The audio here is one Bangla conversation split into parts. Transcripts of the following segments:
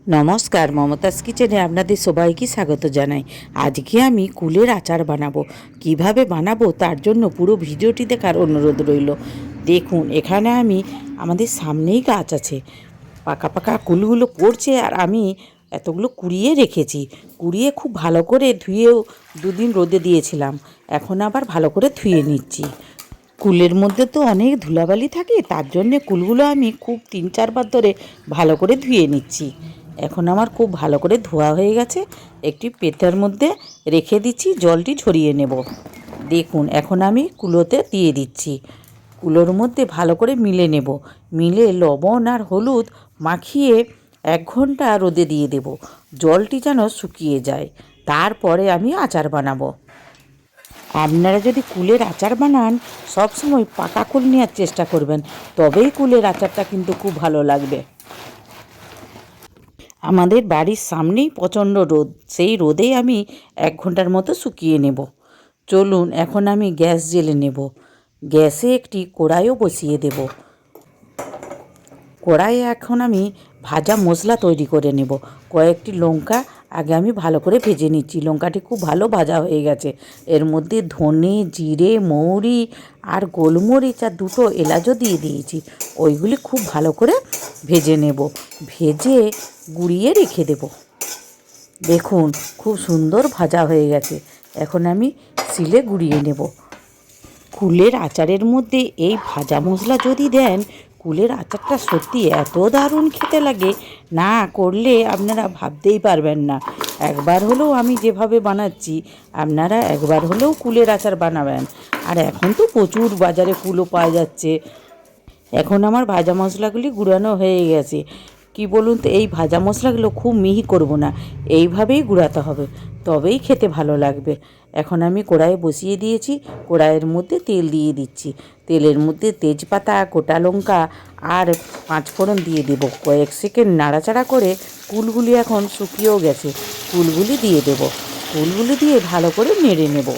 নমস্কার, মমতাজ কিচেনে আপনাদের সবাইকে স্বাগত জানাই। আজকে আমি কুলের আচার বানাবো। কিভাবে বানাবো তার জন্য পুরো ভিডিওটি দেখার অনুরোধ রইল। দেখুন, এখানে আমি আমাদের সামনেই গাছ আছে, পাকা পাকা কুলগুলো পড়ছে, আর আমি এতগুলো কুড়িয়ে রেখেছি। কুড়িয়ে খুব ভালো করে ধুয়েও দুদিন রোদে দিয়েছিলাম, এখন আবার ভালো করে ধুয়ে নিচ্ছি। কুলের মধ্যে তো অনেক ধুলাবালি থাকে, তার জন্যে কুলগুলো আমি খুব 3-4 বার ধরে ভালো করে ধুয়ে নিচ্ছি। এখন আমার খুব ভালো করে ধোয়া হয়ে গেছে। একটি পেটার মধ্যে রেখে দিচ্ছি, জলটি ঝরিয়ে নেব। দেখুন, এখন আমি কুলোতে দিয়ে দিচ্ছি। কুলোর মধ্যে ভালো করে মিলে নেব। মিলে লবণ আর হলুদ মাখিয়ে 1 ঘন্টা রোদে দিয়ে দেব, জলটি যেন শুকিয়ে যায়। তারপরে আমি আচার বানাবো। আপনারা যদি কুলের আচার বানান, সবসময় পাকা কুল নেওয়ার চেষ্টা করবেন, তবেই কুলের আচারটা কিন্তু খুব ভালো লাগবে। আমাদের বাড়ির সামনেই প্রচণ্ড রোদ, সেই রোদেই আমি 1 ঘন্টার মতো শুকিয়ে নেব। চলুন, এখন আমি গ্যাস জ্বেলে নেব। গ্যাসে একটি কড়াইও বসিয়ে দেব। কড়াইয়ে এখন আমি ভাজা মশলা তৈরি করে নেব। কয়েকটি লঙ্কা আগে আমি ভালো করে ভেজে নিচ্ছি। লঙ্কাটি খুব ভালো ভাজা হয়ে গেছে। এর মধ্যে ধনে, জিরে, মৌরি আর গোলমরিচ আর 2টো এলাচও দিয়ে দিয়েছি। ওইগুলি খুব ভালো করে ভেজে নেব। ভেজে গুঁড়িয়ে রেখে দেব। দেখুন, খুব সুন্দর ভাজা হয়ে গেছে। এখন আমি শিলে গুঁড়িয়ে নেব। কুলের আচারের মধ্যে এই ভাজা মশলা যদি দেন, কুলের আচারটা সত্যি এত দারুণ খেতে লাগে, না করলে আপনারা ভাবতেই পারবেন না। একবার হলেও আমি যেভাবে বানাচ্ছি, আপনারা একবার হলেও কুলের আচার বানাবেন। আর এখন তো প্রচুর বাজারে কুলও পাওয়া যাচ্ছে। এখন আমার ভাজা মশলাগুলি গুঁড়ানো হয়ে গেছে। কি বলুন তো, এই ভাজা মশলাগুলো খুব মিহি করব না, এইভাবেই গুঁড়াতে হবে, তবেই খেতে ভালো লাগবে। এখন আমি কড়াইয়ে বসিয়ে দিয়েছি। কড়াইয়ের মধ্যে তেল দিয়ে দিচ্ছি। তেলের মধ্যে তেজপাতা, গোটা লঙ্কা আর 5 ফোড়ন দিয়ে দেব। কয়েক সেকেন্ড নাড়াচাড়া করে কুলগুলি এখন শুকিয়েও গেছে, কুলগুলি দিয়ে দেব। কুলগুলি দিয়ে ভালো করে নেড়ে নেব।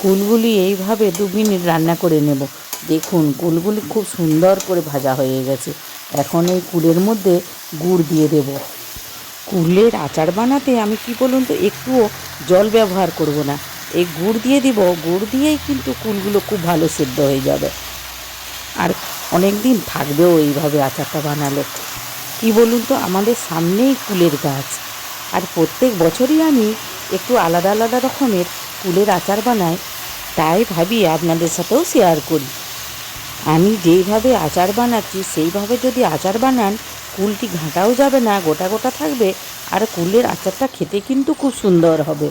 কুলগুলি এইভাবে 2 মিনিট রান্না করে নেব। দেখুন, কুলগুলি খুব সুন্দর করে ভাজা হয়ে গেছে। এখন এই কুলের মধ্যে গুড় দিয়ে দেব। কুলের আচার বানাতে আমি কি বলুন তো, একটুও জল ব্যবহার করব না, এই গুড় দিয়ে দিব। গুড় দিয়েই কিন্তু কুলগুলো খুব ভালো সেদ্ধ হয়ে যাবে, আর অনেক দিন থাকবেও এইভাবে আচারটা বানালে। কি বলুন তো, আমাদের সামনেই কুলের গাছ, আর প্রত্যেক বছরই আমি একটু আলাদা আলাদা রকমের কুলের আচার বানাই। তাই ভাবি আপনাদের সাথেও শেয়ার করি। আমি যেইভাবে আচার বানাচ্ছি সেইভাবে যদি আচার বানান, কুলটি ঘাঁটাও যাবে না, গোটা গোটা থাকবে, আর কুলের আচারটা খেতে কিন্তু খুব সুন্দর হবে।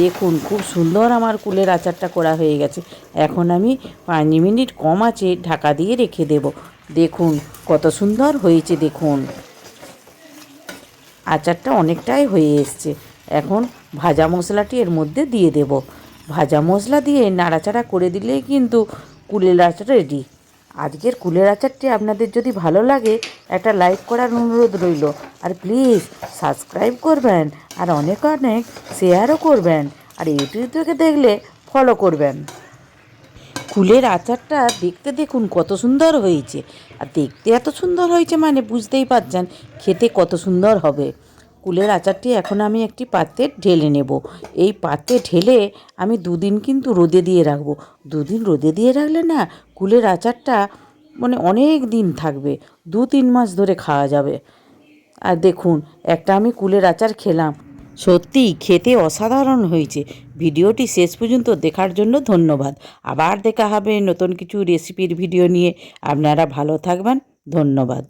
দেখুন, খুব সুন্দর আমার কুলের আচারটা করা হয়ে গেছে। এখন আমি 5 মিনিট কম আঁচে ঢাকা দিয়ে রেখে দেব। দেখুন কত সুন্দর হয়েছে। দেখুন, আচারটা অনেকটাই হয়ে এসছে। এখন ভাজা মশলাটি এর মধ্যে দিয়ে দেব। ভাজা মশলা দিয়ে নাড়াচাড়া করে দিলেই কিন্তু কুলের আচার রেডি। আজকের কুলের আচারটি আপনাদের যদি ভালো লাগে, একটা লাইক করার অনুরোধ রইল। আর প্লিজ সাবস্ক্রাইব করবেন, আর অনেক অনেক শেয়ারও করবেন, আর ইউটিউব থেকে দেখলে ফলো করবেন। কুলের আচারটা দেখতে দেখুন কত সুন্দর হয়েছে, আর দেখতে এত সুন্দর হয়েছে মানে বুঝতেই পারছেন খেতে কত সুন্দর হবে। কুলের আচারটি এখন আমি একটি পাত্রে ঢেলে নেব। এই পাত্রে ঢেলে আমি 2 দিন কিন্তু রোদে দিয়ে রাখবো। 2 দিন রোদে দিয়ে রাখলে না, কুলের আচারটা মানে অনেক দিন থাকবে, 2-3 মাস ধরে খাওয়া যাবে। আর দেখুন, একটা আমি কুলের আচার খেলাম, সত্যি খেতে অসাধারণ হয়েছে। ভিডিওটি শেষ পর্যন্ত দেখার জন্য ধন্যবাদ। আবার দেখা হবে নতুন কিছু রেসিপির ভিডিও নিয়ে। আপনারা ভালো থাকবেন। ধন্যবাদ।